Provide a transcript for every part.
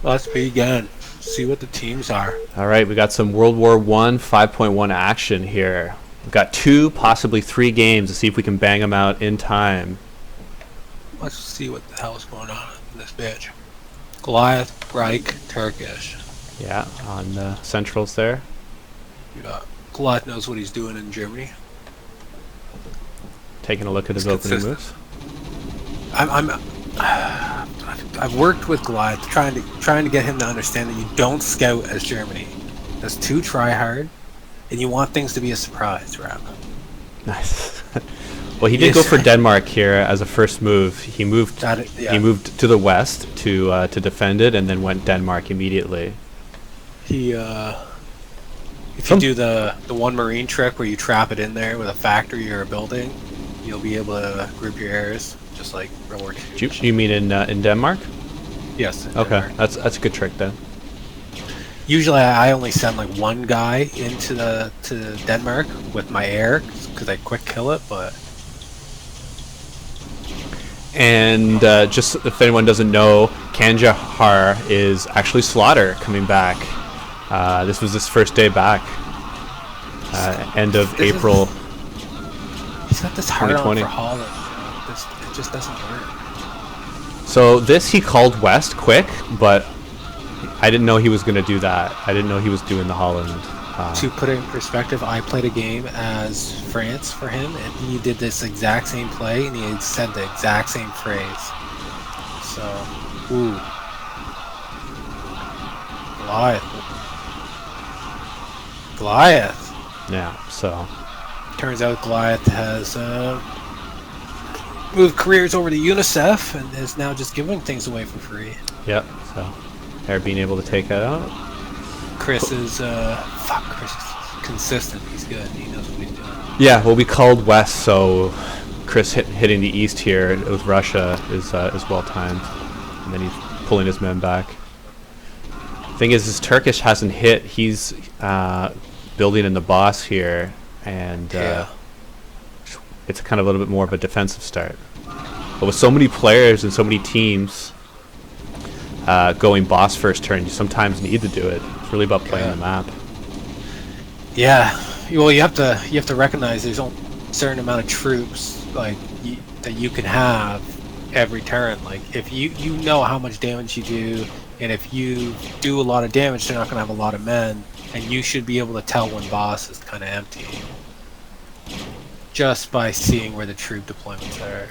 Let's begin. See what the teams are. All right, we got some World War I 5.1 action here. We've got 2, possibly 3 games to see if we can bang them out in time. Let's see what the hell's going on in this bitch. Goliath, Reich, Turkish. Yeah, on the centrals there. Yeah. Goliath knows what he's doing in Germany. Taking a look at his opening moves. I've worked with Goliath trying to get him to understand that you don't scout as Germany. That's too try hard, and you want things to be a surprise, right? Nice. Well, he did go for Denmark here as a first move. He moved. He moved to the west to defend it, and then went Denmark immediately. He if you do the one marine trick where you trap it in there with a factory or a building, you'll be able to group your airs just like World War II. You mean in Denmark? Yes. Okay, Denmark. that's a good trick then. Usually, I only send like one guy into to Denmark with my air because I quick kill it, but. And just if anyone doesn't know, Kandahar is actually Slaughter coming back. This was his first day back. End of April. He's got this hard on for Holland. It just doesn't work. So this he called West quick, but I didn't know he was going to do that. I didn't know he was doing the Holland. To put it in perspective, I played a game as France for him, and he did this exact same play, and he had said the exact same phrase. So, ooh. Goliath. Yeah, so. Turns out Goliath has moved careers over to UNICEF and is now just giving things away for free. Yep, so they're being able to take that out. Chris is Chris is consistent. He's good. He knows what he's doing. Yeah, well, we called West, so Chris hitting the east here with Russia is well timed, and then he's pulling his men back. Thing is, his Turkish hasn't hit. He's building in the boss here, and it's kind of a little bit more of a defensive start. But with so many players and so many teams going boss first turn, you sometimes need to do it. It's really about playing the map. Yeah, well, you have to recognize there's only a certain amount of troops that you can have every turn. Like if you know how much damage you do, and if you do a lot of damage, they're not gonna have a lot of men, and you should be able to tell when boss is kind of empty just by seeing where the troop deployments are.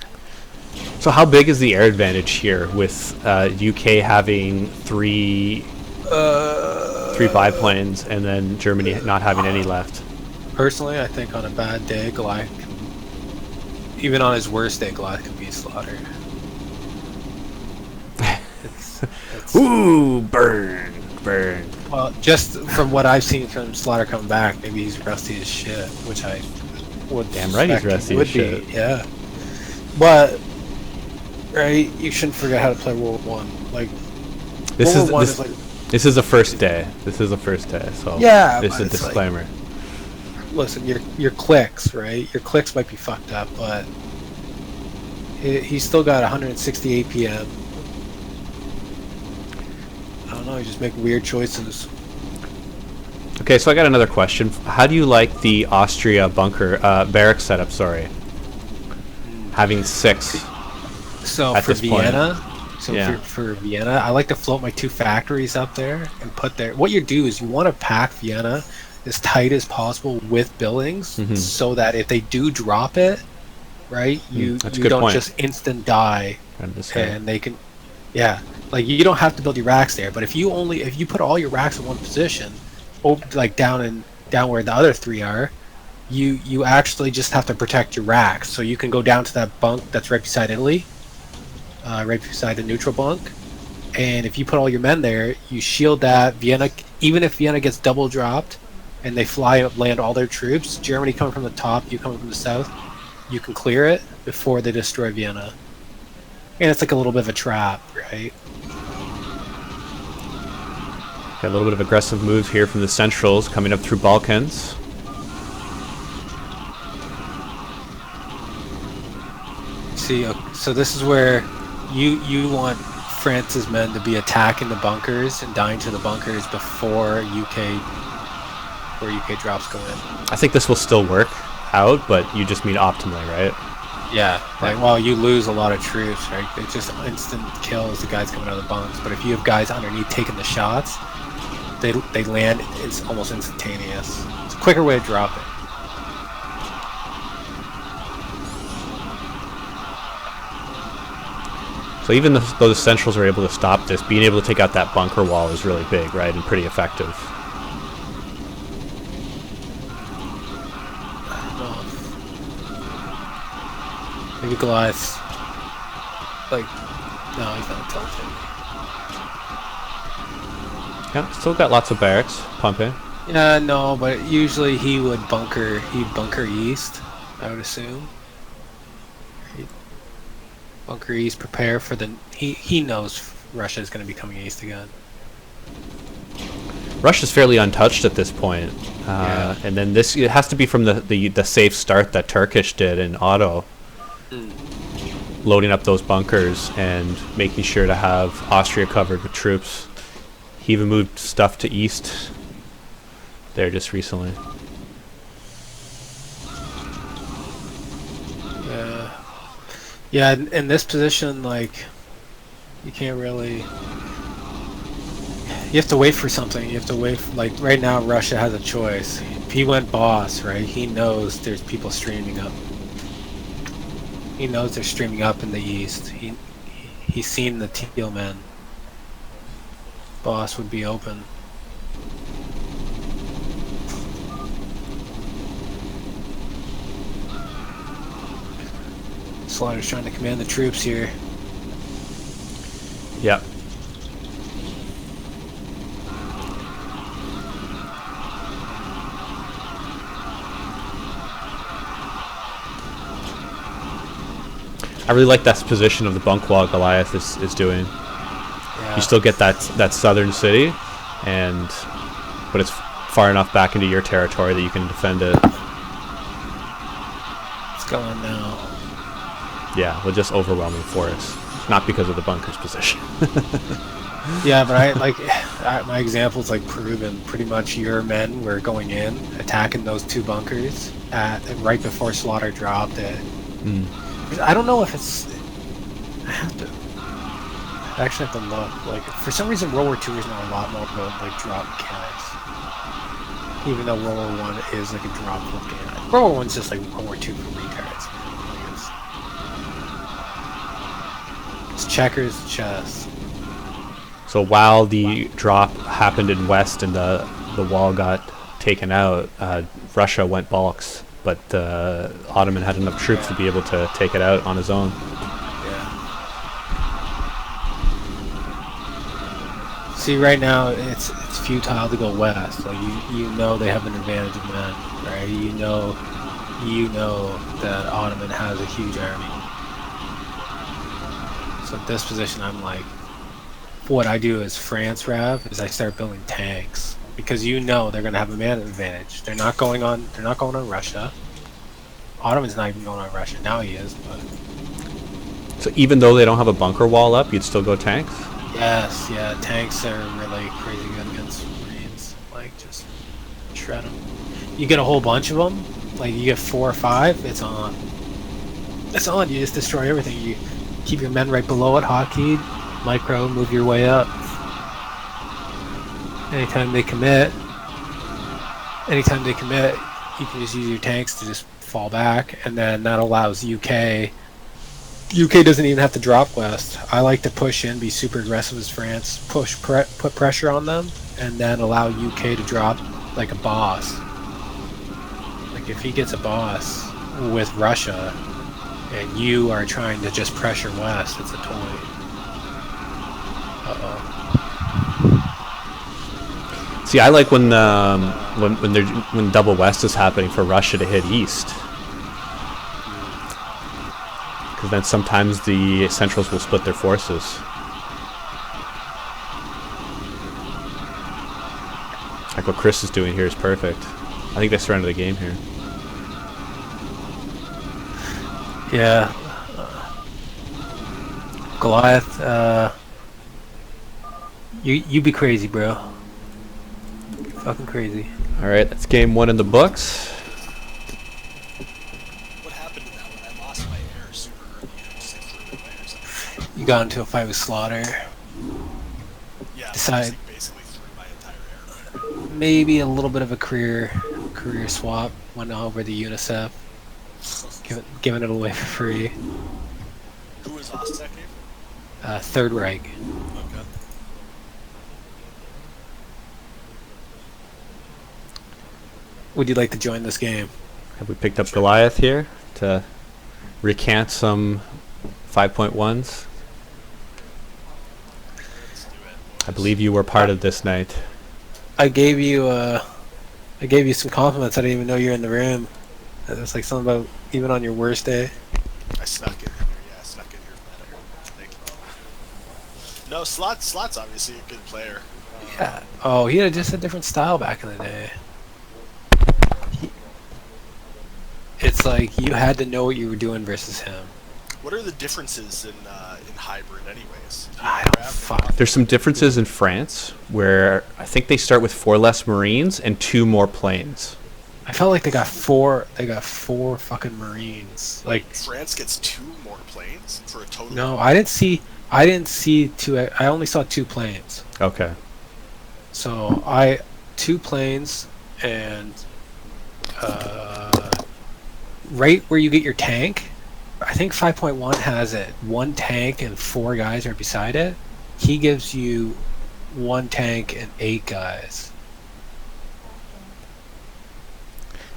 So how big is the air advantage here with UK having three biplanes and then Germany not having any left? Personally, I think on a bad day, Goliath can, even on his worst day, Goliath can beat Slaughter. Ooh, burn. Well, just from what I've seen from Slaughter coming back, maybe he's rusty as shit, which I would damn right he's rusty as shit. Yeah, but right, you shouldn't forget how to play World War One. Like this is a first day. This is a first day, so yeah, it's a disclaimer. Like, listen, your clicks, right? Your clicks might be fucked up, but he's still got 160 APM. I don't know. You just make weird choices. Okay, so I got another question. How do you like the Austria bunker barrack setup? Sorry, having 6. So at for this Vienna, point. for Vienna, I like to float my 2 factories up there and put there. What you do is you want to pack Vienna as tight as possible with buildings, so that if they do drop it, right, you don't just instant die, and they can, like you don't have to build your racks there. But if you put all your racks in one position, like down where the other 3 are, you actually just have to protect your racks. So you can go down to that bunk that's right beside Italy. Right beside the neutral bunk, and if you put all your men there, you shield that Vienna. Even if Vienna gets double dropped, and they land all their troops, Germany coming from the top, you coming from the south, you can clear it before they destroy Vienna. And it's like a little bit of a trap, right? Got a little bit of aggressive moves here from the centrals coming up through Balkans. See, so this is where you want France's men to be attacking the bunkers and dying to the bunkers before UK drops go in. I think this will still work out, but you just mean optimally, right? Yeah, like, well, you lose a lot of troops, right? It's just instant kills the guys coming out of the bunks. But if you have guys underneath taking the shots, they land. It's almost instantaneous. It's a quicker way to drop it. So even though the Centrals are able to stop this, being able to take out that bunker wall is really big, right, and pretty effective. Maybe Goliath. Like, no, he's not tilting. Yeah, still got lots of barracks pumping. Yeah, no, but usually he'd bunker east, I would assume. He'd bunker east, prepare for the... He knows Russia's going to be coming east again. Russia's fairly untouched at this point. Yeah. And then this, it has to be from the safe start that Turkish did in auto. Loading up those bunkers and making sure to have Austria covered with troops. He even moved stuff to east there just recently. Yeah, in this position, like, you can't really... You have to wait for something. You have to wait for, like, right now Russia has a choice. If he went boss, right, he knows there's people streaming up. He knows they're streaming up in the east. He's seen the teal men. Boss would be open. Slaughter's trying to command the troops here. Yep. I really like that position of the bunk wall Goliath is doing. Yeah. You still get that southern city, but it's far enough back into your territory that you can defend it. It's going now. Yeah, with just overwhelming force, not because of the bunker's position. Yeah, but my example's like proven. Pretty much your men were going in, attacking those two bunkers right before Slaughter dropped it. I don't know if it's... I actually have to look. Like, for some reason, World War II is now a lot more about, like, drop mechanics. Even though World War I is, like, a drop flip game. World War I's just, like, World War II for retards. It's checkers, chess. So while the drop happened in west and the wall got taken out, Russia went balks. But Ottoman had enough troops to be able to take it out on his own. Yeah. See, right now it's futile to go west. Like you know they have an advantage of men, right? You know that Ottoman has a huge army. So at this position, I'm like, what I do as France Rav is I start building tanks. Because you know they're gonna have a man advantage. They're not going on Russia. Ottoman's not even going on Russia. Now he is, but so even though they don't have a bunker wall up, you'd still go tanks? yes, yeah, tanks are really crazy good against Marines. Like, just shred them. You get a whole bunch of them, like you get 4 or 5, it's on. It's on, you just destroy everything. You keep your men right below it, hotkeyed, micro, move your way up. Anytime they commit, you can just use your tanks to just fall back, and then that allows UK doesn't even have to drop west. I like to push in, be super aggressive as France, put pressure on them, and then allow UK to drop like a boss. Like if he gets a boss with Russia, and you are trying to just pressure west, it's a toy. See, I like when double west is happening for Russia to hit east, because then sometimes the Centrals will split their forces. Like what Chris is doing here is perfect. I think they surrender the game here. Yeah. Goliath, You be crazy, bro. You're fucking crazy. All right, that's game 1 in the books. What happened to that when I lost my air super early and 6 players? You got into a fight with Slaughter. Yeah, Decide basically threw my entire air. maybe a little bit of a career swap. Went over the UNICEF, giving it away for free. Who was Oztec? Third Reich. Okay. Would you like to join this game? Have we picked up Goliath here to recant some 5.1s? Let's do it. I believe you were part of this night. I gave you some compliments. I didn't even know you're in the room. It's like something about even on your worst day. I snuck in here. Yeah, I snuck in here better. Thank you. No, Slot's obviously a good player. Yeah. Oh, he had just a different style back in the day. It's like you had to know what you were doing versus him. What are the differences in hybrid, anyways? I don't fuck. There's some differences in France where I think they start with 4 less Marines and 2 more planes. I felt like they got four fucking Marines. Like France gets 2 more planes for a total. no, I didn't see 2. I only saw 2 planes. Okay. So 2 planes and right where you get your tank. I think 5.1 has it 1 tank and 4 guys are beside it. He gives you 1 tank and 8 guys.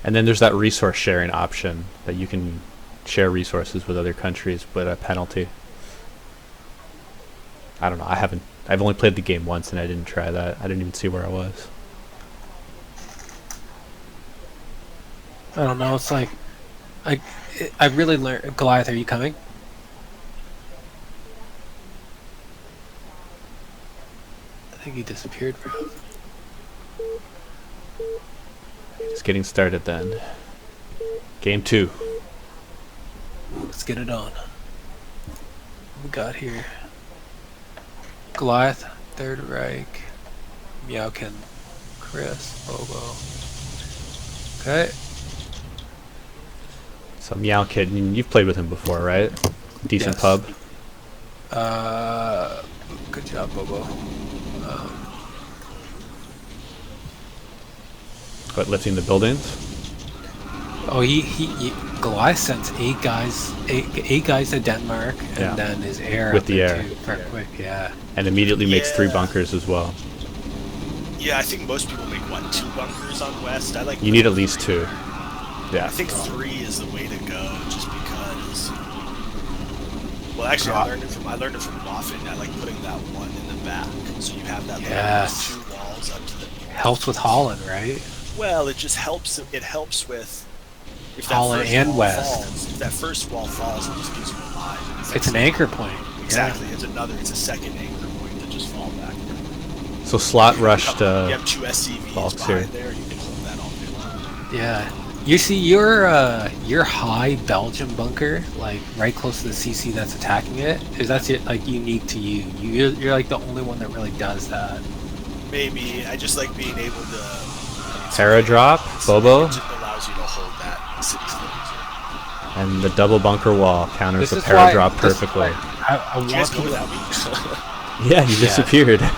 And then there's that resource sharing option that you can share resources with other countries, but a penalty. I don't know. I've only played the game once and I didn't try that. I didn't even see where I was. I don't know. It's like I really learned. Goliath, are you coming? I think he disappeared, bro. Just getting started then. Game 2. Let's get it on. What we got here? Goliath, Third Reich, Meowkin, Chris, Bobo. Okay. So Meow Kid, you've played with him before, right? Decent Yes. pub. Good job, Bobo. What, lifting the buildings? Oh, he Goliath sends 8 guys to Denmark, and Yeah. then his air With up the there air. too, for quick, yeah. And immediately makes 3 Yeah. bunkers as well. Yeah, I think most people make 2 bunkers on West. I like. You need at least 2. Yeah. I think 3 is the way to go, just because. Well, actually, I learned it from Waffen. I like putting that one in the back, so you have that Yes. little 2 walls up to the. Helps with Holland, right? Well, it just helps. It helps with. If that Holland first and wall West. Falls, if that first wall falls, it just gives you a line. It's an anchor point. Exactly. It's a second anchor point to just fall back. So Slot rushed You have 2 SCVs Bulks behind here. there. You can hold that all day long. Yeah. You see your high Belgium bunker, like right close to the CC that's attacking it, like unique to you. You're like the only one that really does that. Maybe I just like being able to. Paradrop, So Bobo, it just allows you to hold that city still easier. and the double bunker wall counters the This is why- paradrop this is perfectly. why I You want guys go people. without me. Yeah, you Yeah. disappeared. I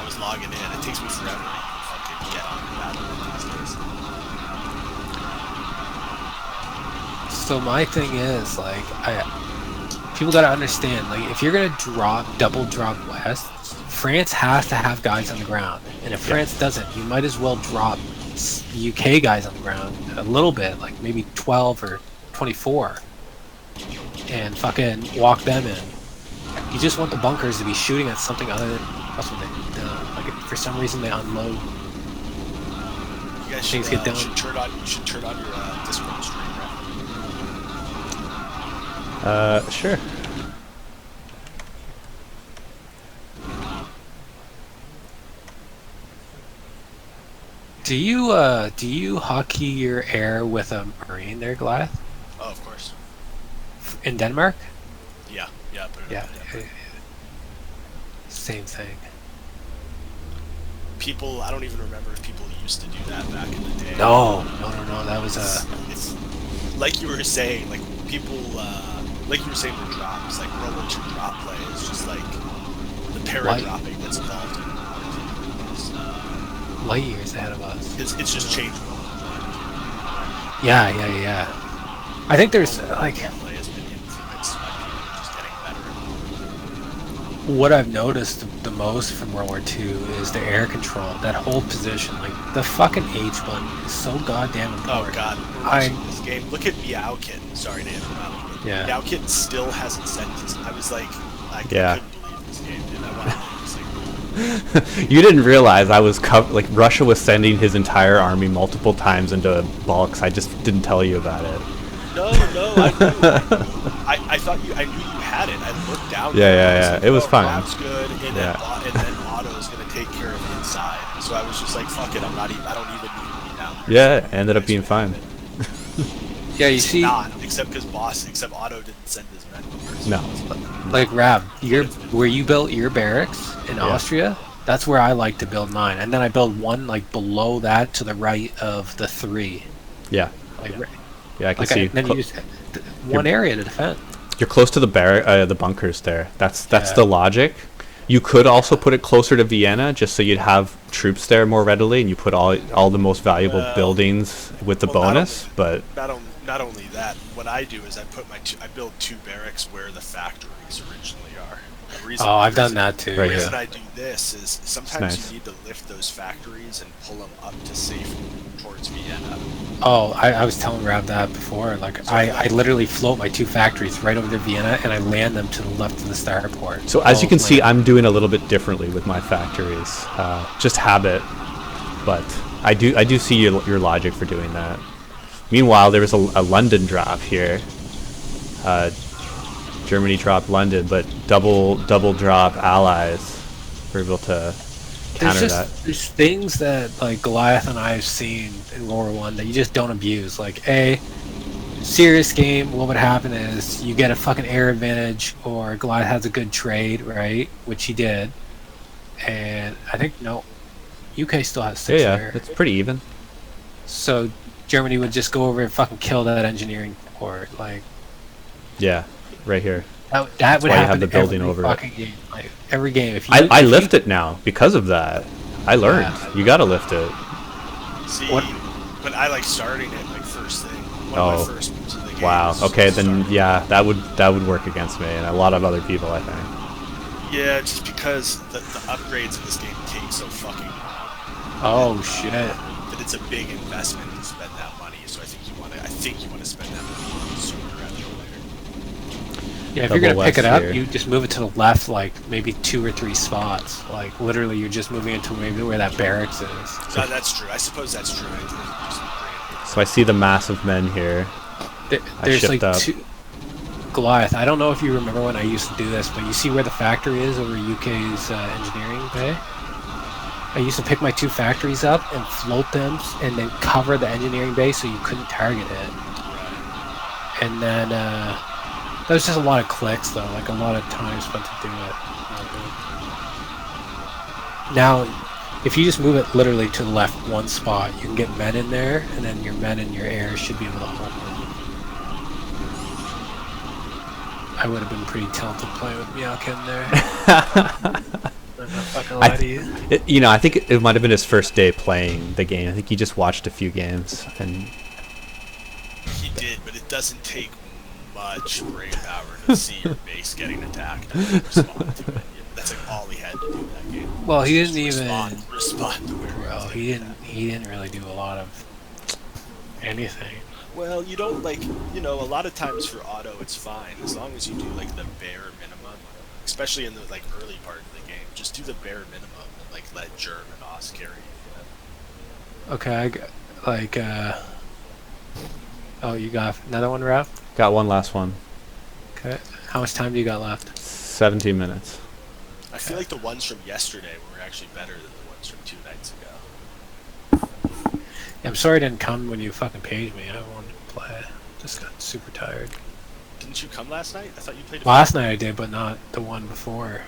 was logging in. It takes me forever to fucking get on the battle these days. So my thing is like people gotta understand, like if you're gonna double drop West, France has to have guys on the ground, and if France doesn't, you might as well drop the UK guys on the ground a little bit, like maybe 12 or 24, and fucking walk them in. You just want the bunkers to be shooting at something other than that's what they do. Like if for some reason they unload. You guys Things get done. should turn on your Discord stream, right? Sure. Do you hockey your air with a Marine there, Goliath? Oh, of course. In Denmark? Yeah, put it Yeah. up. same thing. People, I don't even remember if people used to do that back in the day. No. That was It's like you were saying, like people, like you were saying with drops, like World War II drop play is just like the para-dropping that's involved in light years ahead of us. It's just changed. Yeah. I think there's like Play has been influenced by people just getting better. what I've noticed the most from World War II is the air control. That whole position, like the fucking H button, is so goddamn important. Oh god, we're watching this game. Look at Meowkit. Sorry to interrupt. Yeah. Meowkit still hasn't sent his. I was like, I Yeah. couldn't believe this game, dude. I wanted to just like. You didn't realize I was like Russia was sending his entire army multiple times into bulks. I just didn't tell you about it. No, I knew. I thought you. I knew you had it. I looked down. Yeah. Like, It was oh, fine. That's good. And then Otto's gonna take care of the inside. So I was just like, fuck it. I don't even need to be down there. Yeah, ended up being fine. Yeah, you see, except Otto didn't send his men over. No. like Rab, where you built your barracks in Austria, that's where I like to build mine, and then I build one like below that to the right of the 3. Yeah. Like, Yeah, I can see. then you just one area to defend. You're close to the bunkers there. That's the logic. You could also put it closer to Vienna, just so you'd have troops there more readily, and you put all the most valuable buildings with the bonus. But not only that, what I do is I build 2 barracks where the factories originally are. I've done that too. Right The here. reason I do this is sometimes nice. you need to lift those factories and pull them up to safety towards Vienna. Oh, I was telling Rab that before. Like, I literally float my 2 factories right over to Vienna, and I land them to the left of the starport. So as you can see, I'm doing a little bit differently with my factories. Just habit, but I do see your logic for doing that. Meanwhile, there was a London drop here. Germany dropped London, but double drop Allies were able to counter that. There's things that like Goliath and I have seen in World War I that you just don't abuse. Like, serious game, what would happen is you get a fucking air advantage, or Goliath has a good trade, right? Which he did. And I think, UK still has 6 air. It's pretty even. So Germany would just go over and fucking kill that engineering port. Like, Yeah, right here. that would why you happen have the building every over it. fucking game. Like, every game. If I lift it now because of that. I learned. You gotta lift it. See, What? but I like starting it like first thing. One Oh. of my first moves of the game. Wow. is Okay, then starting. yeah, that would work against me and a lot of other people, I think. Yeah, just because the upgrades in this game take so fucking Oh shit. that it's a big investment to spend that money. So I think you want to spend that money sooner rather than later. Yeah, if Double you're gonna pick it west up, here. you just move it to the left, like maybe 2 or 3 spots. Like literally, you're just moving it to maybe where that barracks is. So that's true. I suppose that's true. So I see the massive men here. There's shift like up. 2. Goliath. I don't know if you remember when I used to do this, but you see where the factory is over UK's engineering bay. I used to pick my 2 factories up and float them, and then cover the engineering bay so you couldn't target it. And then that was just a lot of clicks, though, like a lot of time spent to do it. Now, if you just move it literally to the left 1 spot, you can get men in there, and then your men and your air should be able to hold them. I would have been pretty talented playing with Miyake in there. I'm not fucking lie to you. I think it might have been his first day playing the game. I think he just watched a few games and He did, but it doesn't take much brain power to see your base getting attacked and respond to it. That's like all he had to do that game. Well, he didn't Just even. respond to where Bro, he didn't really do a lot of anything. Well, you don't a lot of times for auto it's fine as long as you do like the bare minimum, especially in the like early part of the game. Just do the bare minimum and like let Germ and Oz carry you. Okay, I got, like oh, you got another one, Raph? got one last one. Okay, how much time do you got left? 17 minutes. I feel like the ones from yesterday were actually better than the ones from 2 nights ago. Yeah, I'm sorry I didn't come when you fucking paged me. I wanted to play. Just got super tired. Didn't you come last night? I thought you played. Last night I did, but not the one before.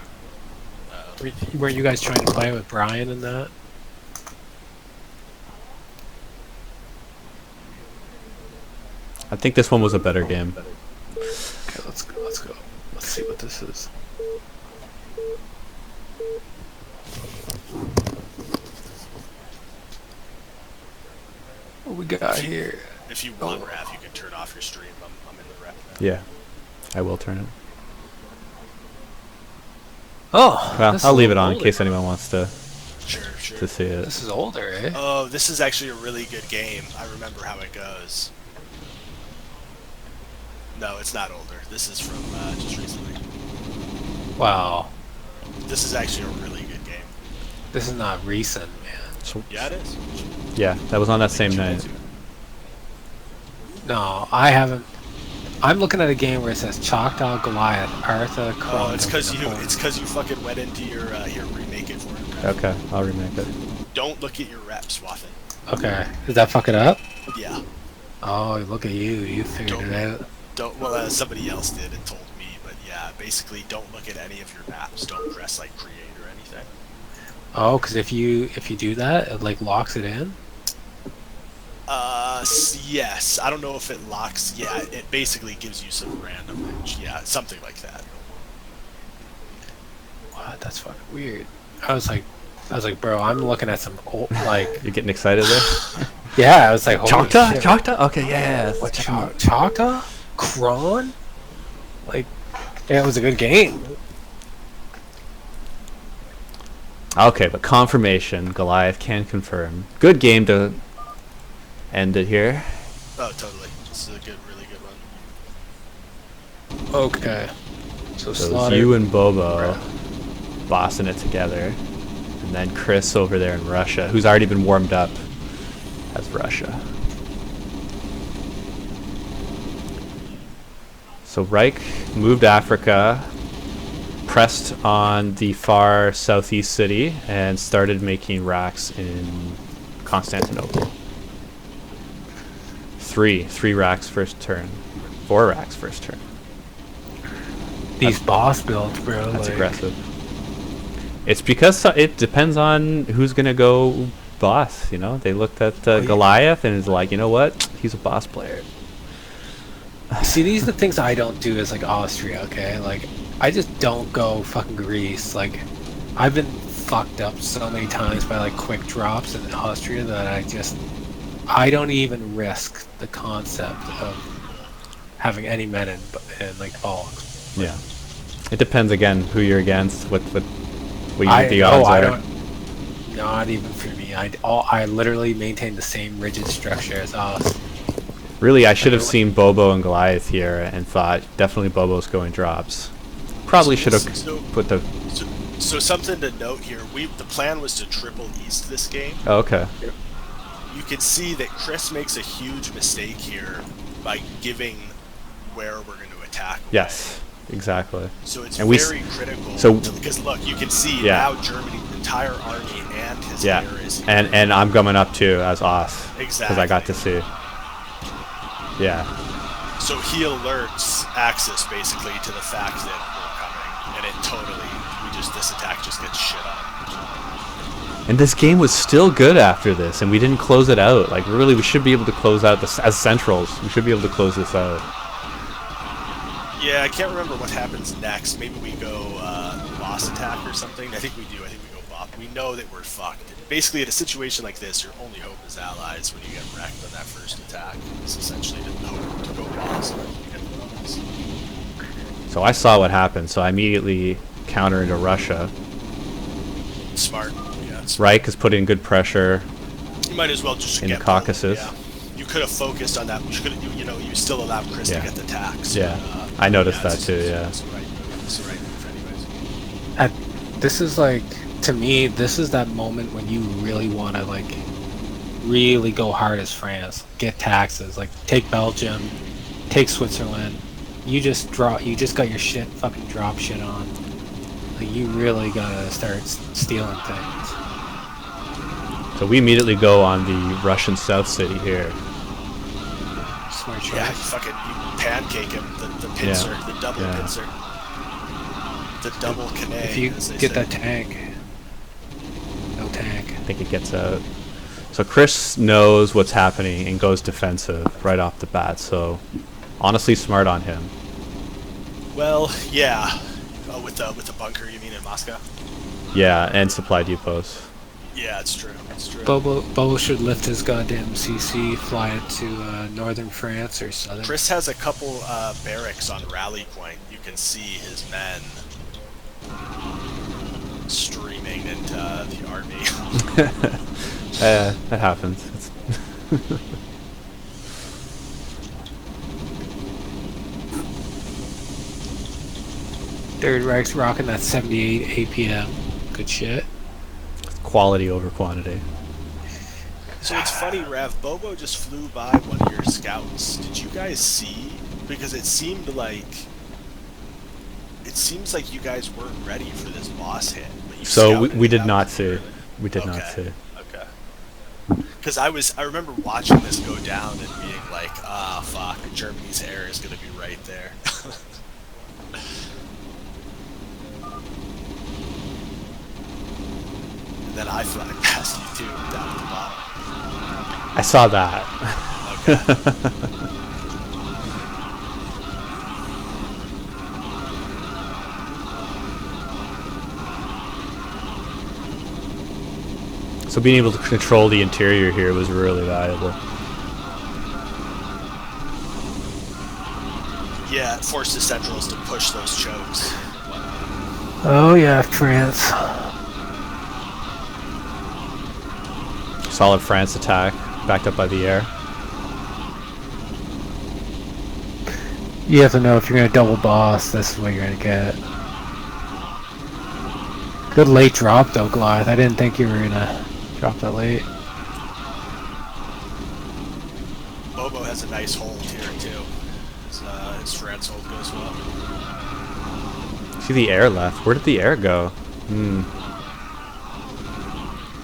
Weren't you guys trying to play with Brian and that? I think this one was a better game. Okay, let's go. Let's go. Let's see what this is. What we got here? If you want ref, you can turn off your stream. I'm in the ref now. Yeah, I will turn it. Oh, Well, I'll leave it on in case anyone wants to Sure. to see it. This is older, eh? Oh, this is actually a really good game. I remember how it goes. No, it's not older. This is from just recently. Wow. This is actually a really good game. This is not recent, man. So, Yeah, it is. yeah, that was on that same night. No, I haven't. I'm looking at a game where it says Choctaw Goliath, Artha. Oh, it's because you fucking went into your here remake it for it. Okay, I'll remake it. Don't look at your reps, Waffen. Okay, does that fuck it up? Yeah. Oh, look at you! You figured it out. Well, somebody else did and told me, but yeah, basically don't look at any of your maps. Don't press like create or anything. Oh, because if you do that, it like locks it in. Yes. I don't know if it locks. Yeah, it basically gives you some random. Yeah, something like that. What? That's fucking weird. I was like, bro, I'm looking at some old, like. You're getting excited there? Yeah, I was like, holy Choctaw? shit. Choctaw? Okay, yeah. What Choctaw? Kron? Like, yeah, it was a good game. Okay, but confirmation. Goliath can confirm. Good game to end it here. Oh, totally. This is a really good one. Okay. So So it was Slaughter. you and Bobo bossing it together. And then Chris over there in Russia, who's already been warmed up as Russia. So Reich moved Africa, pressed on the far southeast city, and started making racks in Constantinople. Three racks first turn. 4 racks first turn. These boss builds, bro. That's like, aggressive. It's because it depends on who's gonna go boss. You know, they looked at Goliath and it's like, you know what? He's a boss player. See, these are the things I don't do as like Austria. Okay, like I just don't go fucking Greece. Like I've been fucked up so many times by like quick drops in Austria that I don't even risk the concept of having any men in like Volks. Yeah, it depends again who you're against, what you think the I odds are. don't. Not even for me. I literally maintain the same rigid structure as us. Really, I should have seen Bobo and Goliath here and thought definitely Bobo's going drops. Probably should have put the. So something to note here. The plan was to triple east this game. Oh, okay. You can see that Chris makes a huge mistake here by giving where we're going to attack. Yes, exactly. So it's and very critical. Because look, you can see now Germany's entire army and his air is here. and I'm coming up too as Oss. Exactly. Because I got to see. Yeah. So he alerts Axis basically to the fact that we're coming, and it this attack just gets shit on. And this game was still good after this, and we didn't close it out. Like, really, we should be able to close out this as Centrals. We should be able to close this out. Yeah, I can't remember what happens next. Maybe we go boss attack or something. I think we do. I think we go boss. We know that we're fucked. Basically, in a situation like this, your only hope is allies when you get wrecked on that first attack. It's essentially to hope to go boss and get the bonus. So I saw what happened, so I immediately counter into Russia. Smart. Yeah. Reich is putting good pressure. You might as well just in get the Caucasus. Yeah. You could have focused on that. You still allowed Chris to get the tax. Yeah. I noticed that too. Yeah. It's the right move, anyways. This is like, to me, this is that moment when you really want to like really go hard as France, get taxes, like take Belgium, take Switzerland. You just got your shit fucking drop shit on. Like, you really gotta start stealing things. So we immediately go on the Russian South City here. Smart choice. Yeah, you pancake him, the pincer, the double pincer. The double canay. If you as they get say. that tank. No tank. I think it gets out. So Chris knows what's happening and goes defensive right off the bat. So honestly, smart on him. Well, yeah. Oh, with the bunker, you mean in Moscow? Yeah, and supply depots. Yeah, it's true. It's true. Bobo should lift his goddamn CC, fly it to northern France or southern. Chris has a couple barracks on Rally Point. You can see his men streaming into the army. That happens. Third Reich's rocking that 78 APM. Good shit. Quality over quantity. So it's funny, Rav, Bobo just flew by one of your scouts. Did you guys see? Because it seems like you guys weren't ready for this boss hit. But you So we scouted did it not out see. early. We did not Okay. see. Okay. Because I remember watching this go down and being like, ah, fuck, Germany's air is gonna be right there. And then I fly past you too, down at the bottom. I saw that. Okay. So being able to control the interior here was really valuable. Yeah, it forced the Centrals to push those chokes. Oh yeah, France. Solid France attack, backed up by the air. You have to know if you're gonna double boss, this is what you're gonna get. Good late drop though, Goliath. I didn't think you were gonna drop that late. Bobo has a nice hold here too. His France hold goes well. See the air left. Where did the air go?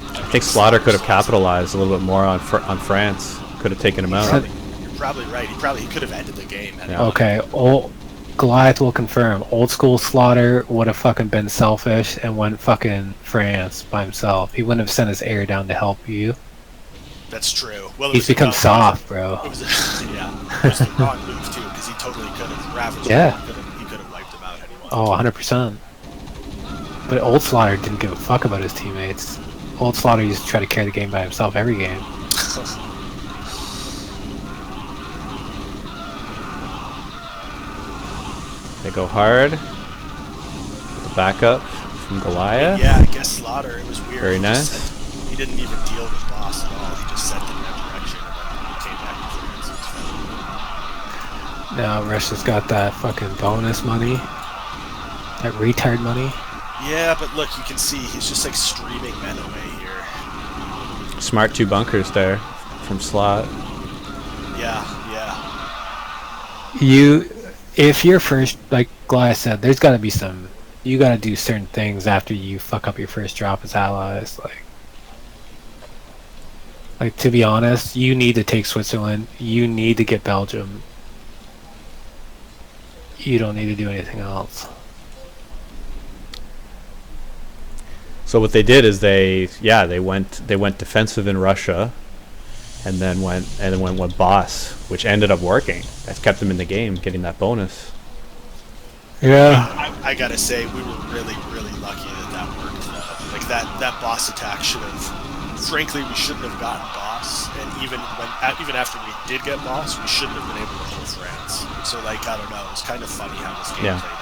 I think Slaughter could have capitalized a little bit more on France. Could have taken him out. You're probably right. He could have ended the game. Yeah. Okay, Goliath will confirm. Old school Slaughter would have fucking been selfish and went fucking France by himself. He wouldn't have sent his air down to help you. That's true. Well, He's become soft, bro. It was yeah. It was the wrong move too, because he totally could have. Ravaged Yeah. He could have wiped him out had he wanted. Oh, 100%. But old Slaughter didn't give a fuck about his teammates. Old Slaughter used to try to carry the game by himself every game. They go hard. The backup from Goliath. Yeah, I guess Slaughter. It was weird. Very He nice. just said- he didn't even deal with boss at all. He just sent him in that direction, and then he came back to France. It was fun. Now Russia's got that fucking bonus money. That retard money. Yeah, but look, you can see he's just like streaming men away here. Smart 2 bunkers there from Slot. Yeah. If you're first, like Goliath said, there's gotta be some, you gotta do certain things after you fuck up your first drop as allies, like to be honest, you need to take Switzerland, you need to get Belgium. You don't need to do anything else. So what they did is they went defensive in Russia, and then went boss, which ended up working. That kept them in the game, getting that bonus. Yeah. I gotta say, we were really, really lucky that worked. Like that boss attack should have. Frankly, we shouldn't have gotten boss, and even after we did get boss, we shouldn't have been able to hold France. So like, I don't know. It's kind of funny how this game played out.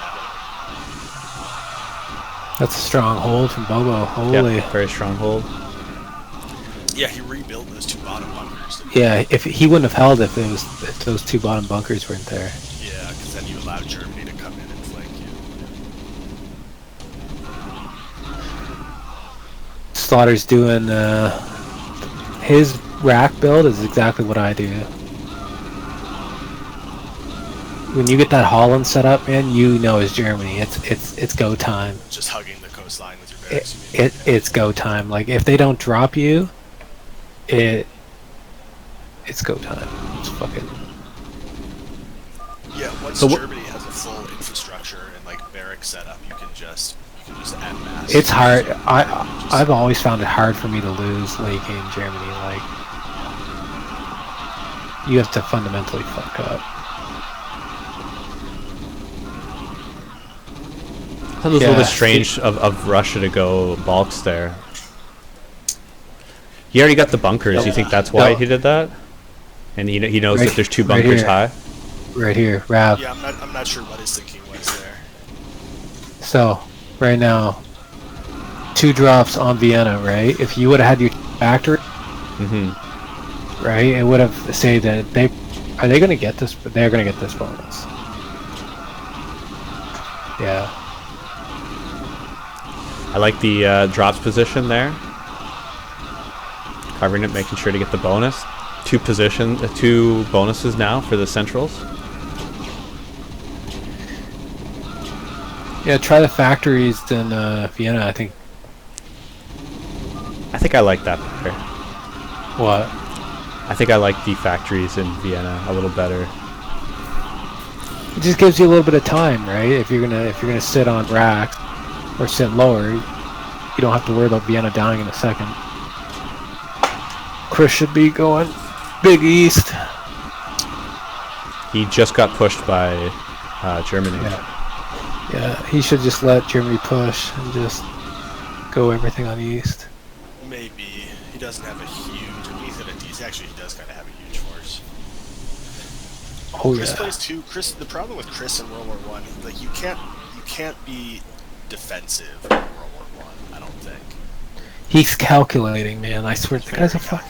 That's a strong hold from Bobo. Holy. Yep, very strong hold. Yeah, he rebuilt those 2 bottom bunkers. Yeah, if he wouldn't have held if those 2 bottom bunkers weren't there. Yeah, because then you allowed Germany to come in and flank you. Slaughter's doing his rack build is exactly what I do. When you get that Holland set up, man, you know it's Germany. It's go time. Just hugging the coastline with your barracks. It's go time. Like if they don't drop you, it's go time. It's fucking. Yeah, once So Germany has a full infrastructure and like barracks setup. You can just add mass. It's hard. I've always found it hard for me to lose late game Germany. Like, you have to fundamentally fuck up. It was a little bit strange of Russia to go bulks there. He already got the bunkers. You think that's why he did that? And he knows that there's 2 bunkers high? Right here, Rav. Yeah, I'm not sure what his thinking was there. So, right now, 2 drops on Vienna, right? If you would have had your factory, right, it would have said that they going to get this, but they're going to get this bonus. Yeah. I like the drops position there. Covering it, making sure to get the bonus. 2 bonuses now for the centrals. Yeah, try the factories in Vienna, I think. I think I like that better. What? I think I like the factories in Vienna a little better. It just gives you a little bit of time, right? If you're gonna sit on racks or sit lower, you don't have to worry about Vienna dying in a second. Chris should be going big east. He just got pushed by Germany. Yeah, he should just let Germany push and just go everything on east. Maybe. He doesn't have a huge... I mean, actually, he does kind of have a huge force. Oh, Chris yeah. plays too. The problem with Chris in World War I, like, you can't be defensive in World War I don't think. He's calculating, man. I swear, the guy's a fuck.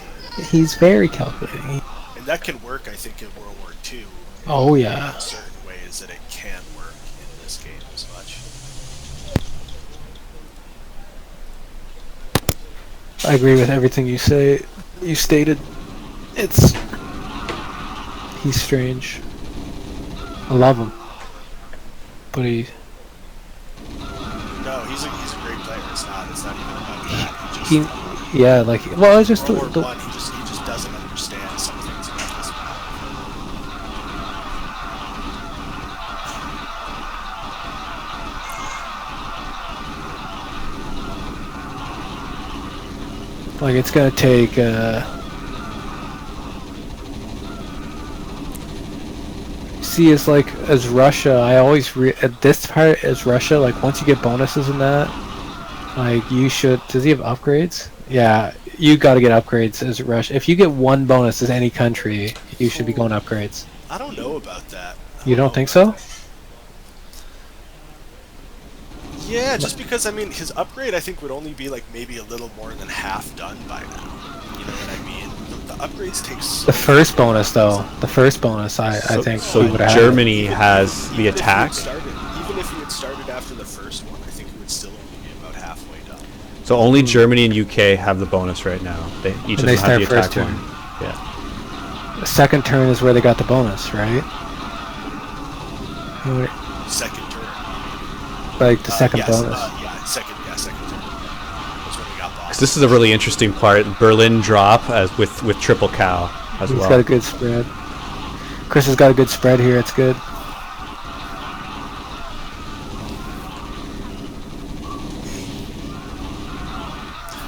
He's very calculating. And that can work, I think, in World War II. Oh, yeah. In certain ways that it can work in this game as much. I agree with everything you stated. He's strange. I love him. But No, he's a great player. It's not even about that. yeah, like, well, it's just World War I, he just doesn't understand some things about this map. like, it's gonna take see, as Russia, I always at this part as Russia, like, once you get bonuses in that, like, you should. Does he have upgrades? Yeah, you got to get upgrades as Russia. If you get 1 bonus as any country, you should be going upgrades. I don't know about that. You don't think so? Yeah, just because, I mean, his upgrade, I think, would only be, like, maybe a little more than half done by now. You know what I mean? The upgrades take so... The first bonus, though. The first bonus, I think he would have. Germany has the attack. Even if he had started after the first one, I think he would still only be about halfway done. So only Germany and UK have the bonus right now. Each of them have the attack one. Yeah. The second turn is where they got the bonus, right? Second turn. Like the second yes, bonus. Second turn. That's when we got boss. This is a really interesting part. Berlin drop with triple cow as well. He's got a good spread. Chris has got a good spread here. It's good.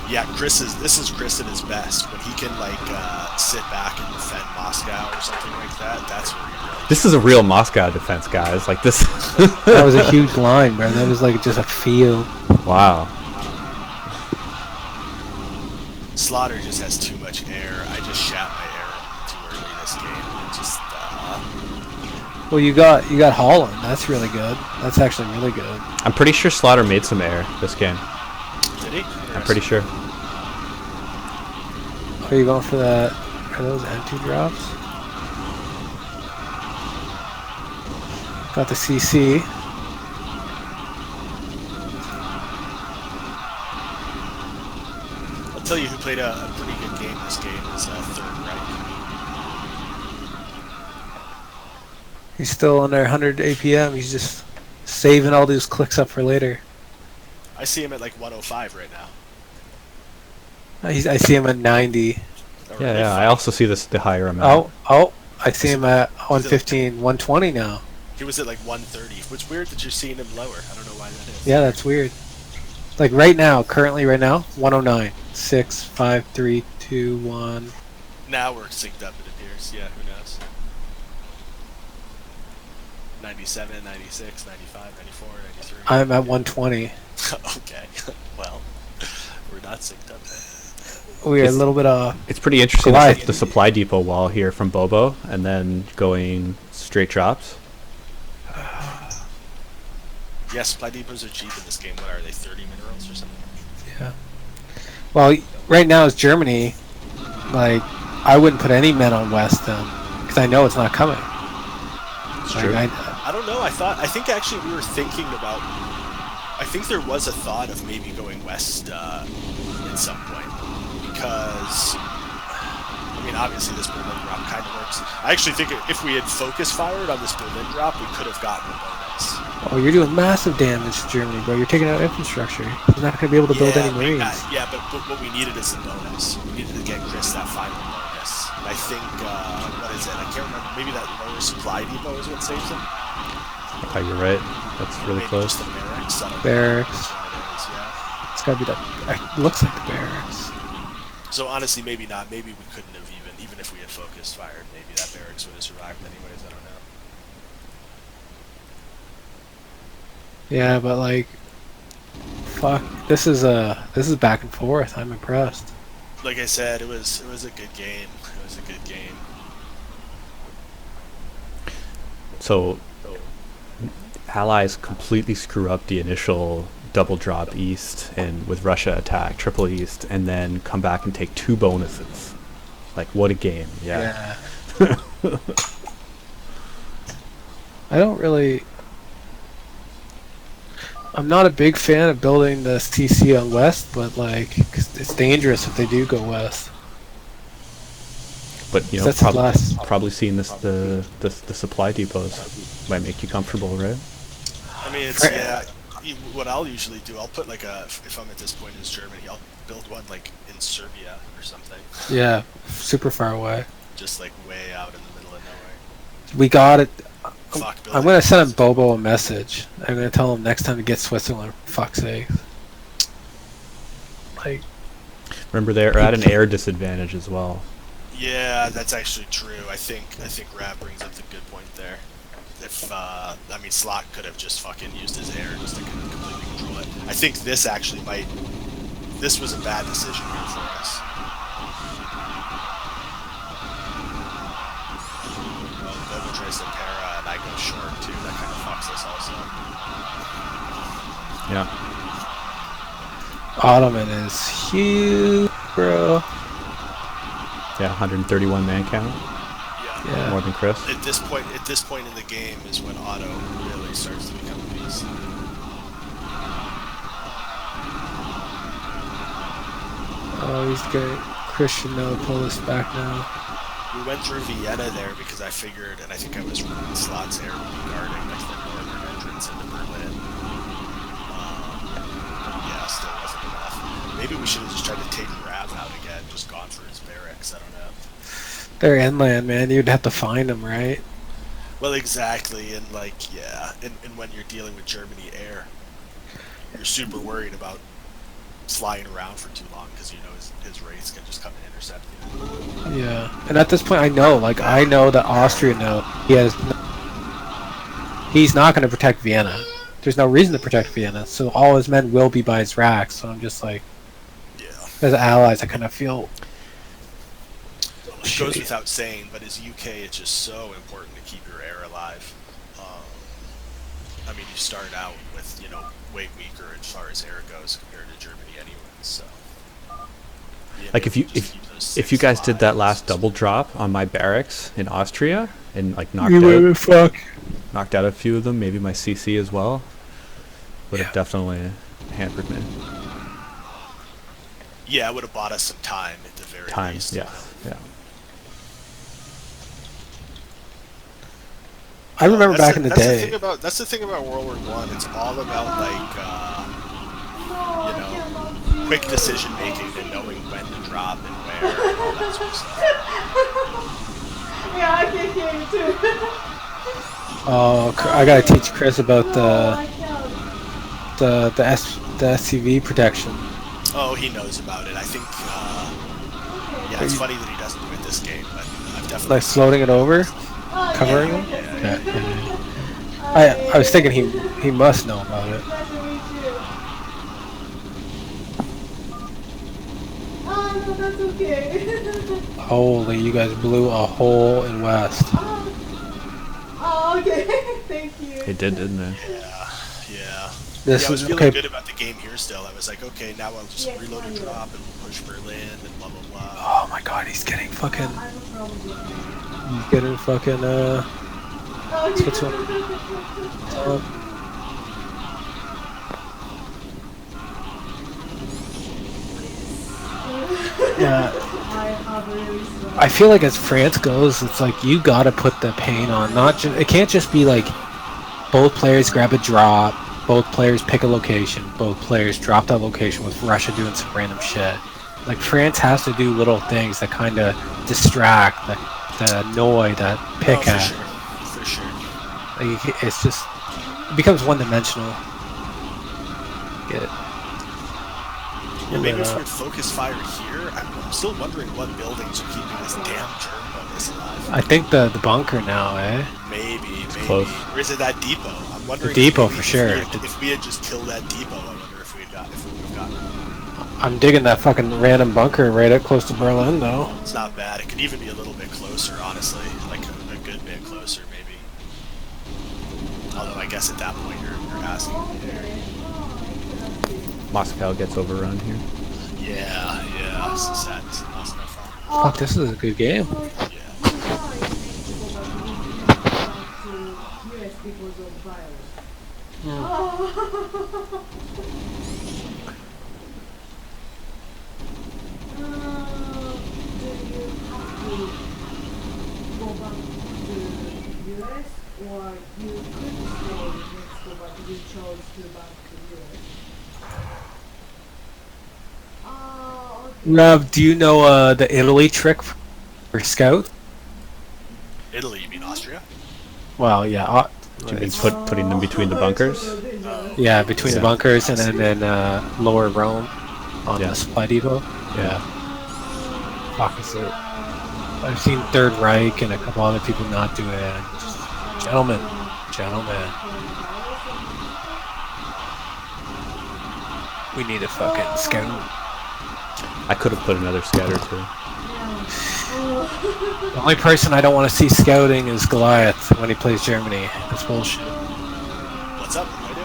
Yeah, this is Chris at his best when he can, like, sit back and defend Moscow or something like that. That's where he really... This is a real Moscow defense, guys. Like this. That was a huge line, bro. That was like just a field. Wow. Slaughter just has too much air. I just shat my air too early this game. It just... Well, you got Holland. That's really good. That's actually really good. I'm pretty sure Slaughter made some air this game. Did he? I'm pretty sure. Are you going for that? Are those M2 drops? Got the CC. I'll tell you who played a pretty good game this game is Third Reich. He's still under 100 APM. He's just saving all these clicks up for later. I see him at like 105 right now. I see him at 90. Yeah. I also see the higher amount. Oh! I see him at 115, 120 now. He was at like 130. It's weird that you're seeing him lower. I don't know why that is. Yeah, that's weird. Like right now, currently right now, 109. 6, 5, 3, 2, 1. Now we're synced up, it appears. Yeah, who knows? 97, 96, 95, 94, 93. I'm at 120. Okay. Well, we're not synced up then. We are a little bit It's pretty interesting, Goliath. the supply depot wall here from Bobo, and then going straight drops. Yeah, supply depots are cheap in this game. What are they, 30 minerals or something? Yeah. Well, right now it's Germany. Like, I wouldn't put any men on West then, because I know it's not coming. It's Like, true. I don't know. I think actually we were thinking about. I think there was a thought of maybe going west at some point, because I mean, obviously this Berlin drop kind of works. I actually think if we had focus fired on this Berlin drop, we could have gotten a bonus. Oh, you're doing massive damage to Germany, bro. You're taking out infrastructure. You're not going to be able to build any marines. But what we needed is the bonus. We needed to get Chris that final bonus. And I think, what is it? I can't remember. Maybe that lower supply depot is what saves him. Oh, you're right. That's really Maybe close. just the barracks. I don't know Barracks. what it is, yeah. It's got to be that. It looks like the barracks. So honestly, maybe not. Maybe we couldn't have even if we had focused fired. Maybe that barracks would have survived anyways. I don't know. Yeah, but like, fuck. This is back and forth. I'm impressed. Like I said, it was a good game. It was a good game. So, Allies completely screw up the initial double drop east, and with Russia attack triple east, and then come back and take 2 bonuses. Like, what a game! Yeah. I don't really. I'm not a big fan of building the STC on West, but like, 'cause it's dangerous if they do go West. But you know, That's the last. probably seeing the supply depots might make you comfortable, right? I mean, it's what I'll usually do, I'll put like if I'm at this point in Germany, I'll build one like in Serbia or something. Yeah, super far away. Just like way out in the middle of nowhere. We got it. Fuck, I'm gonna send Bobo a message. I'm gonna tell him next time to get Switzerland. For fuck's sake. Like, Remember, they're at an air disadvantage as well. Yeah, that's actually true. I think Rav brings up a good point there. If I mean, Slot could have just fucking used his air just to completely control it. I think this actually might. This was a bad decision here for us. Well, Bobo tries to para, and I go short too. That kind of fucks us also. Yeah. Ottoman is huge, bro. Yeah, 131 man count. Yeah. More than Chris. At this point in the game is when Otto really starts to become a beast. Oh, he's good. Christian no pull this back now. We went through Vienna there because I figured, and I think I was wrong, Slot's air would be guarding like the northern entrance into Berlin. Yeah, still wasn't enough. Maybe we should have just tried to take Rav out again, just gone for his barracks, I don't know. They're inland, man. You'd have to find them, right? Well, exactly, and like, yeah, and when you're dealing with Germany air, you're super worried about flying around for too long because you know his race can just come and intercept you. Yeah. And at this point, I know that Austria knows he's not going to protect Vienna. There's no reason to protect Vienna, so all his men will be by his racks. So I'm just like, Yeah. as allies, I kind of feel. It goes without saying, but as UK, it's just so important to keep your air alive. I mean, you start out with, way weaker as far as air goes compared to Germany anyway, so... Like if you guys did that last double drop on my barracks in Austria and like knocked out a few of them, maybe my CC as well, would have definitely hampered me. Yeah, it would have bought us some time at the very least. Yeah. I remember back in the day. That's the thing about World War One. It's all about quick decision making and knowing when to drop and where and all that sort of stuff. Yeah, I can hear you too. Oh, I gotta teach Chris about the SCV protection. Oh, he knows about it. I think. Yeah, it's funny that he doesn't do it this game, but I've definitely Like floating it over, covering Yeah, it. yeah, Yeah. I was thinking he must know about it. Oh, no, that's okay. Holy, you guys blew a hole in West. Oh, okay. Thank you. It did, didn't it? yeah. This I was is feeling okay. good about the game here still. I was like, okay, now I'll just reload and drop and push Berlin and blah blah blah. Oh my god, he's getting fucking. I have a problem with that. He's getting fucking. Oh, What's one? Yeah. I feel like as France goes, it's like you gotta put the pain on. Not just it can't just be like both players grab a drop, both players pick a location, both players drop that location with Russia doing some random shit. Like France has to do little things that kind of distract, that annoy, that pick at. For sure. Like it's just it becomes one-dimensional. Get it? Yeah, maybe if we would focus fire here, I'm still wondering what buildings are keeping this damn German bonus alive. I think the bunker now, eh? Maybe. Close. Or is it that depot? I'm wondering. The depot if for sure. If we had just killed that depot, I wonder if we would have gotten it. I'm digging that fucking random bunker right up close to Berlin, though. It's not bad. It could even be a little bit closer, honestly. Like a good bit closer, maybe. Although I guess at that point you're asking. Moscow gets overrun here. Yeah. It's sad. It's not fun. Fuck, this is a good game. Yeah. Or you could stay next to but you chose to back to US. Oh, okay. Rav, do you know the Italy trick for scout? Italy, you mean Austria? Well, yeah. Do you mean putting them between the bunkers? Yeah, between the Yeah. bunkers and then lower Rome on Yeah. the supply depot. Yeah. Fuck is it? I've seen Third Reich and a couple other people not do it. And just, gentlemen. We need a fucking scout. I could have put another scatter too. The only person I don't want to see scouting is Goliath when he plays Germany. That's bullshit. What's up? What do I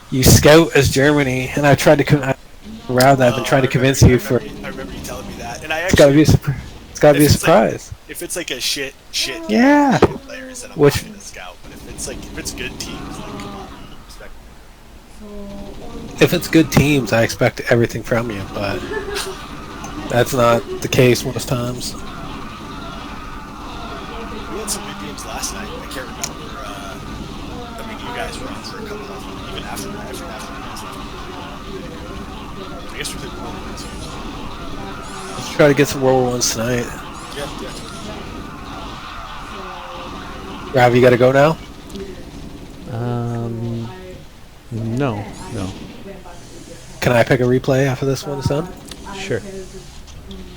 do? You scout as Germany, and I've tried to Rav, I've been trying to convince you for. I remember you telling me that, and I It's gotta actually. be a surprise. It's gotta be a surprise. If it's like a shit Yeah. players, then I'm Which- not gonna scout. But if it's good teams, like come on, respect. If it's good teams, I expect everything from you, but that's not the case most times. We had some good games last night. I can't remember. I mean, you guys were on for a couple of them, even after you guys left. I guess we played World War II. Let's try to get some World War Ones tonight. Yeah. Rav, you gotta go now? No. Can I pick a replay after this one's done? Sure. Are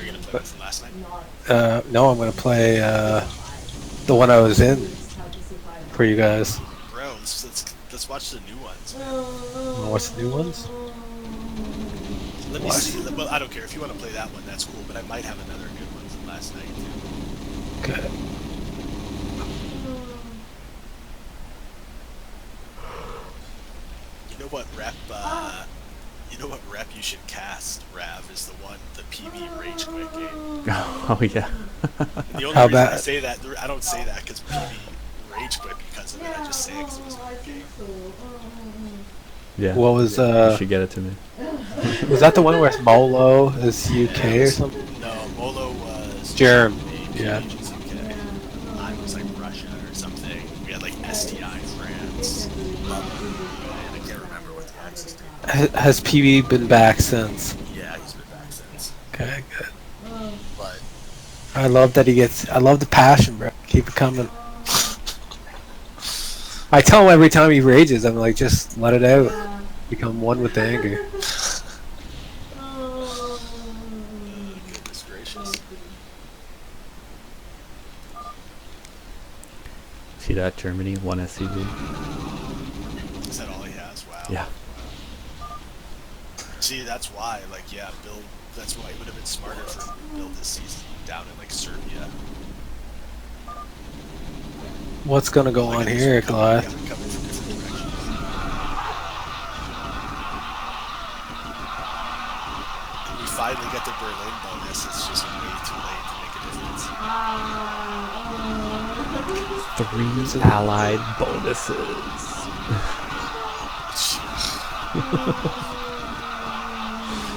you gonna play this last night? No, I'm gonna play the one I was in for you guys. Bro, let's watch the new ones. What's the new ones? Let me see. Well, I don't care if you want to play that one. That's cool. But I might have another good one from last night too. Okay. You know what rep? You know what rep you should cast, Rav, is the PB Rage Quit game. Oh yeah. And the only How reason I bad? say that, I don't say that because PB Rage Quit because of it. I just say it because it was a good game. Yeah. What was You should get it to me. was that the one where it's Molo is UK or something? No, Molo was Germ. Germany, Yeah. PB was UK. Mine was like Russia or something. We had like STI France. And I can't remember what the access date. Has PB been back since? Yeah, he's been back since. Okay, good. But I love that he gets. I love the passion, bro. Keep it coming. I tell him every time he rages, I'm like, just let it out. Yeah. Become one with the anger. Oh. Goodness gracious. See that, Germany, 1 SCV. Is that all he has? Wow. Yeah. See, that's why, like, yeah, build. That's why it would have been smarter for him to build this season down in like Serbia. What's gonna go Like, on at least here, we're coming Goliath? from different directions. We finally get the Berlin bonus. It's just way too late to make a difference. Ah. 3 allied bonuses.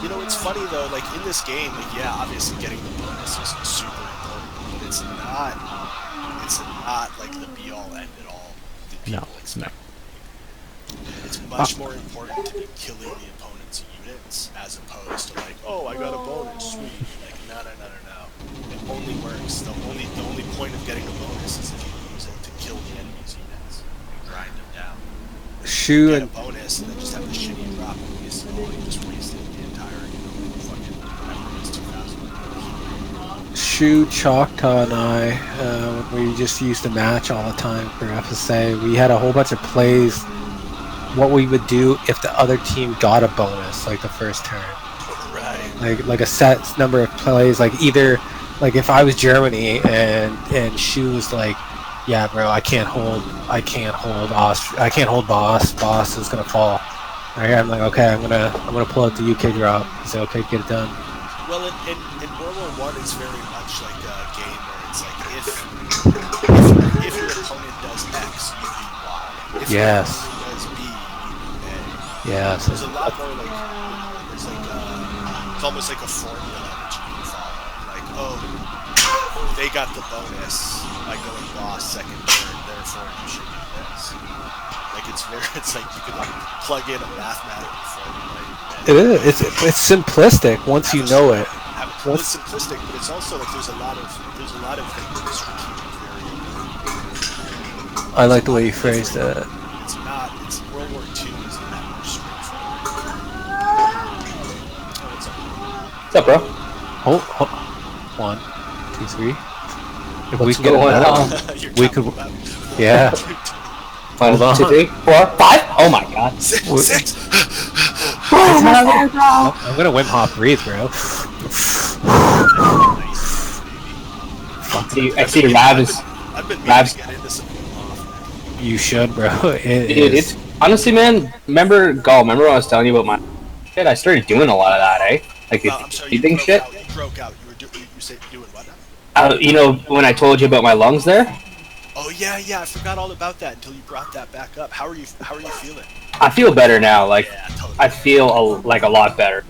You know, it's funny though. Like in this game, like yeah, obviously getting the bonus is super important, but it's not. It's not like the be all end it all that people expect. It's much more important to be killing the opponent's units as opposed to like, oh, I got a bonus, sweet. Like, no. It only works. The only point of getting a bonus is if you use it to kill the enemy's units and grind them down. Shu Get a and bonus and then just have the shitty drop and waste it all. You just wasted the entire, fucking whatever it is, 2,000. Shu, Choctaw, and I, when we just used to match all the time for FSA, we had a whole bunch of plays. What we would do if the other team got a bonus, like the first turn. Right. Like a set number of plays, like either like if I was Germany and she was like, yeah bro, I can't hold boss is gonna fall. Alright, I'm like, okay, I'm gonna pull out the UK drop. Is it okay to get it done? Well, in World War I, it's very much like a game where it's like if your opponent does X, you do Y. If Yes. your opponent does B, you do A. Yes. There's a lot more like there's like it's almost like a formula that you can follow. Like, oh, they got the bonus by going boss second turn, therefore you should do this. Like it's like you could like plug in a mathematical formula. It is. It's simplistic once you know it. Well, it's simplistic, but it's also like there's a lot of like, strategic variability. I like the way you phrased that. It's not. It's World War II isn't that much straightforward. Oh, what's up? What's up, bro? Oh, 1, 2, 3. If we What's could get going another on? one, You're we talking could. about- Yeah. 1, Hold on. 2, 3, 4, 5. Oh my god. Six. I'm gonna Wim Hof breathe, bro. I see the Ravens. I've been meaning Labs. to get into some off. You should, bro. It Dude, is. it's honestly, man. Remember when I was telling you about my shit? I started doing a lot of that, eh? Like the I'm sorry, you breathing broke shit. out. You broke out. You said doing what now? You know when I told you about my lungs there? Oh yeah. I forgot all about that until you brought that back up. How are you feeling? I feel better now. Like Yeah, totally. I feel like a lot better.